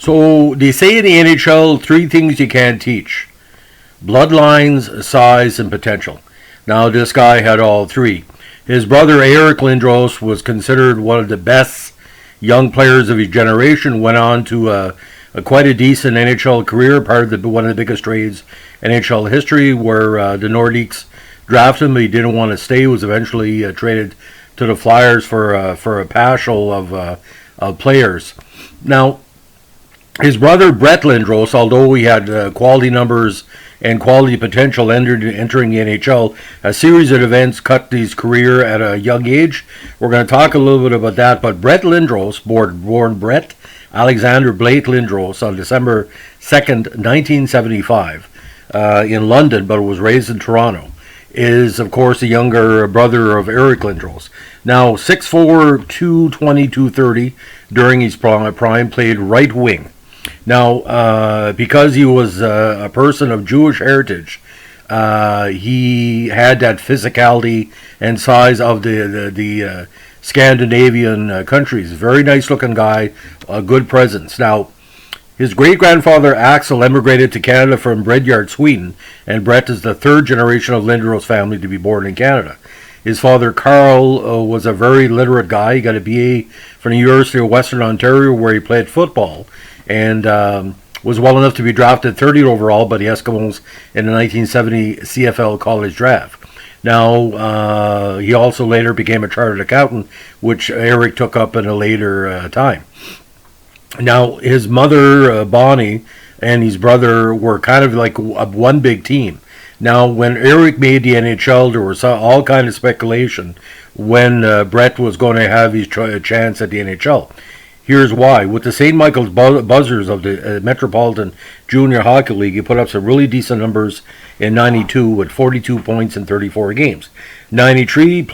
So they say in the NHL, three things you can't teach: bloodlines, size, and potential. Now this guy had all three. His brother Eric Lindros was considered one of the best young players of his generation. Went on to quite a decent NHL career, part of one of the biggest trades in NHL history, where the Nordiques drafted him. He didn't want to stay. He was eventually traded to the Flyers for a passel of players. Now, his brother Brett Lindros, although he had quality numbers and quality potential entering the NHL, a series of events cut his career at a young age. We're going to talk a little bit about that. But Brett Lindros, born Brett Alexander Blake Lindros on December 2nd, 1975, in London, but was raised in Toronto, is, of course, the younger brother of Eric Lindros. Now, 6'4", 220, 230 during his prime, played right wing. Now, because he was a person of Jewish heritage, he had that physicality and size of the Scandinavian countries. Very nice looking guy, a good presence. Now, his great-grandfather Axel emigrated to Canada from Bredyard, Sweden, and Brett is the third generation of Lindros family to be born in Canada. His father, Carl, was a very literate guy. He got a BA from the University of Western Ontario, where he played football, and was well enough to be drafted 30th overall by the Eskimos in the 1970 CFL college draft. Now, he also later became a chartered accountant, which Eric took up in a later time. Now, his mother, Bonnie, and his brother were kind of like one big team. Now, when Eric made the NHL, there was all kind of speculation when Brett was going to have his chance at the NHL. Here's why. With the St. Michael's Buzzers of the Metropolitan Junior Hockey League, he put up some really decent numbers in 92 with 42 points in 34 games. 93,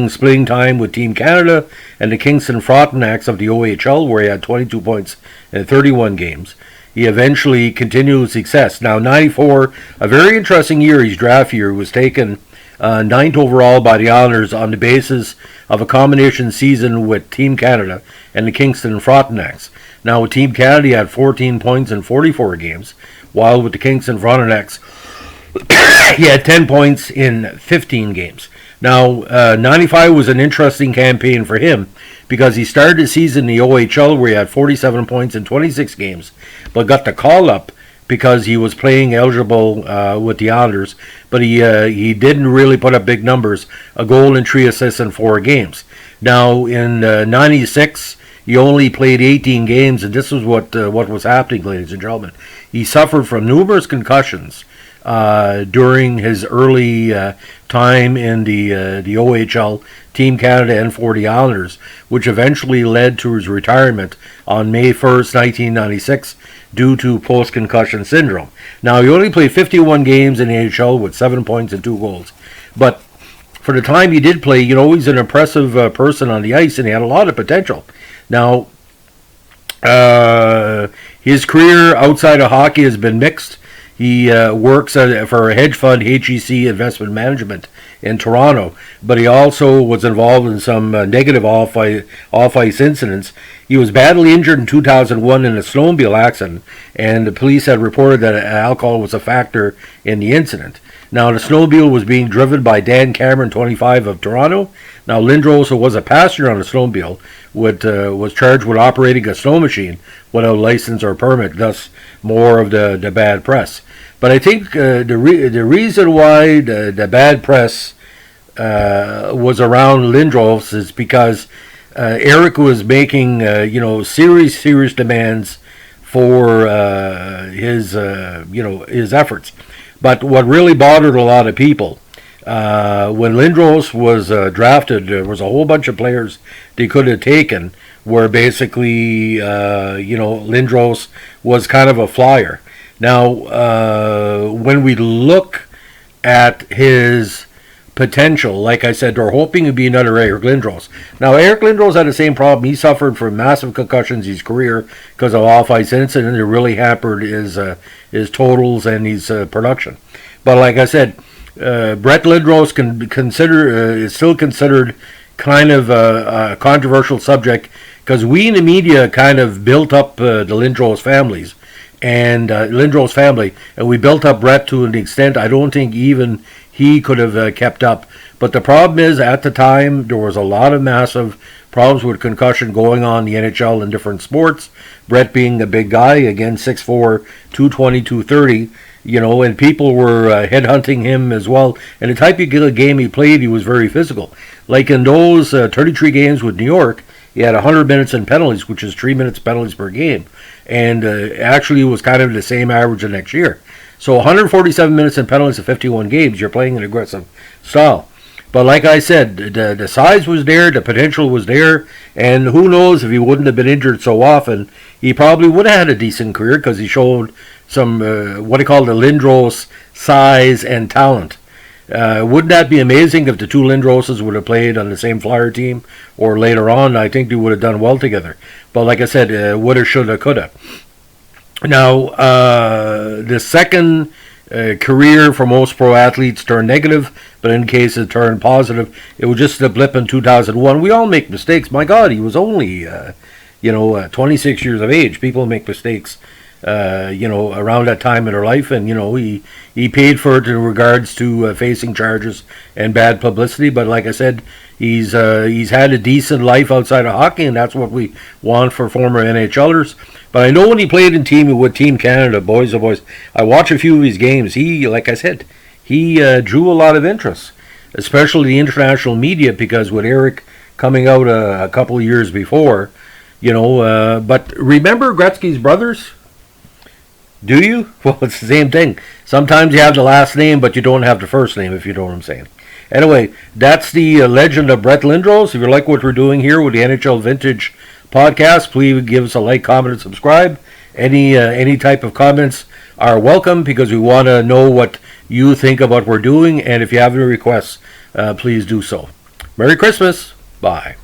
splitting time with Team Canada and the Kingston Frontenacs of the OHL, where he had 22 points in 31 games. He eventually continued with success. Now, 94, a very interesting year. His draft year was taken 9th overall by the Islanders on the basis of a combination season with Team Canada and the Kingston Frontenacs. Now, with Team Canada, he had 14 points in 44 games, while with the Kingston Frontenacs, he had 10 points in 15 games. Now, 95 was an interesting campaign for him because he started the season in the OHL where he had 47 points in 26 games, but got the call-up because he was playing eligible with the Islanders, but he didn't really put up big numbers, a goal and 3 assists in 4 games. Now, in 96, he only played 18 games, and this was what was happening, ladies and gentlemen. He suffered from numerous concussions during his early time in the OHL, Team Canada, and for the Islanders, which eventually led to his retirement on May 1st, 1996, due to post-concussion syndrome. Now, he only played 51 games in the NHL with 7 points and 2 goals. But for the time he did play, he's an impressive person on the ice, and he had a lot of potential. Now, his career outside of hockey has been mixed. He works for a hedge fund, HEC Investment Management, in Toronto, but he also was involved in some negative off-ice incidents. He was badly injured in 2001 in a snowmobile accident, and the police had reported that alcohol was a factor in the incident. Now, the snowmobile was being driven by Dan Cameron, 25, of Toronto. Now, Lindros, who was a passenger on the snowmobile, was charged with operating a snow machine without a license or permit, thus more of the bad press. But I think the reason why the bad press was around Lindros is because Eric was making serious demands for his efforts. But what really bothered a lot of people, when Lindros was drafted, there was a whole bunch of players they could have taken where basically, Lindros was kind of a flyer. Now, when we look at his potential, like I said, they're hoping to be another Eric Lindros. Now, Eric Lindros had the same problem. He suffered from massive concussions his career because of off-ice incident. It really hampered his totals and his production. But like I said, Brett Lindros is still considered kind of a controversial subject because we in the media kind of built up the Lindros families and Lindros family, and we built up Brett to an extent I don't think even he could have kept up. But the problem is, at the time, there was a lot of massive problems with concussion going on in the NHL in different sports. Brett being a big guy, again, 6'4", 220, 230, and people were headhunting him as well. And the type of game he played, he was very physical. Like in those 33 games with New York, he had 100 minutes in penalties, which is 3 minutes penalties per game. And actually was kind of the same average the next year. So 147 minutes in penalties in 51 games, you're playing an aggressive style. But like I said, the size was there, the potential was there, and who knows, if he wouldn't have been injured so often, he probably would have had a decent career because he showed some, what they call the Lindros size and talent. Wouldn't that be amazing if the two Lindroses would have played on the same Flyer team, or later on? I think they would have done well together. But like I said, woulda, shoulda, coulda. Now, the second career for most pro athletes turned negative, but in case it turned positive, it was just a blip in 2001. We all make mistakes. My God, he was only, 26 years of age. People make mistakes, around that time in their life, and he paid for it in regards to facing charges and bad publicity. But like I said, he's had a decent life outside of hockey, and that's what we want for former NHLers. But I know when he played in with Team Canada, boys, I watch a few of his games. He, like I said, he drew a lot of interest, especially the international media, because with Eric coming out a couple of years before, but remember Gretzky's brothers? Do you? Well, it's the same thing. Sometimes you have the last name, but you don't have the first name, if you know what I'm saying. Anyway, that's the legend of Brett Lindros. If you like what we're doing here with the NHL Vintage Podcast, please give us a like, comment, and subscribe. Any type of comments are welcome, because we want to know what you think about what we're doing. And if you have any requests, please do so. Merry Christmas. Bye.